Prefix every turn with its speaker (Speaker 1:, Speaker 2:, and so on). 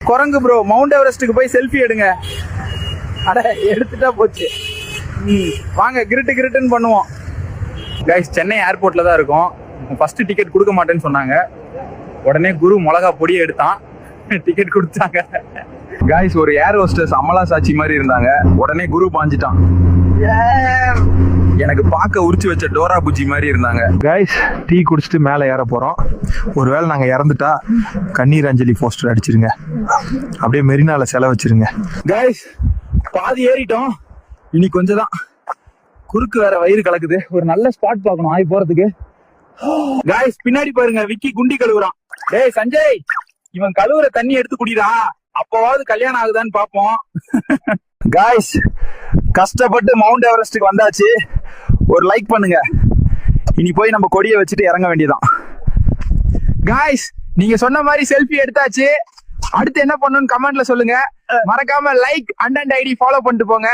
Speaker 1: குரங்கு bro mount எவரெஸ்டுக்கு போய் selfie எடுங்க. அட எடுத்துட்டா போச்சு. வாங்க கிரிட்டுன்னு பண்ணுவோம். கைஸ் சென்னை ஏர்போர்ட்ல தான் இருக்கோம். ஃபர்ஸ்ட் டிக்கெட் கொடுக்க மாட்டேன்னு சொன்னாங்க. உடனே குரு மிளகா பொடியை எடுத்தான், டிக்கெட் கொடுத்தாங்க. கைஸ் ஒரு ஏர் ஹோஸ்டஸ் அமலா சாட்சி மாதிரி இருந்தாங்க. உடனே குரு பாஞ்சிட்டான். எனக்கு பார்க்க உரிச்சு வச்ச டோரா புஜ்ஜி மாதிரி இருந்தாங்க. கைஸ் டீ குடிச்சிட்டு மேலே ஏற போறோம். ஒருவேளை நாங்க இறந்துட்டா கண்ணீர் அஞ்சலி போஸ்டர் அடிச்சிருங்க, அப்படியே மெரினால செலவு வச்சிருங்க. கைஸ் பாதி ஏறிட்டோம், இனி கொஞ்சம் தான். குறுக்கு வேற வயிறு கலக்குது. ஒரு நல்ல ஸ்பாட் பார்க்கணும் ஆகி போறதுக்கு. கைஸ் பின்னாடி பாருங்க, விக்கி குண்டி கழுவுறான். டேய் சஞ்சய், இவன் கழுவுற தண்ணி எடுத்து குடிடா, அப்பவாவது கல்யாணம் ஆகுதான்னு பாப்போம். கைஸ் கஷ்டப்பட்டு மவுண்ட் எவரெஸ்டுக்கு வந்தாச்சு. ஒரு லைக் பண்ணுங்க. இனி போய் நம்ம கொடியை வச்சுட்டு இறங்க வேண்டியதான். கைஸ் நீங்க சொன்ன மாதிரி செல்ஃபி எடுத்தாச்சு. அடுத்து என்ன பண்ணணும்னு கமெண்ட்ல சொல்லுங்க. மறக்காம லைக் அண்ட் ஐடி ஃபாலோ பண்ணிட்டு போங்க.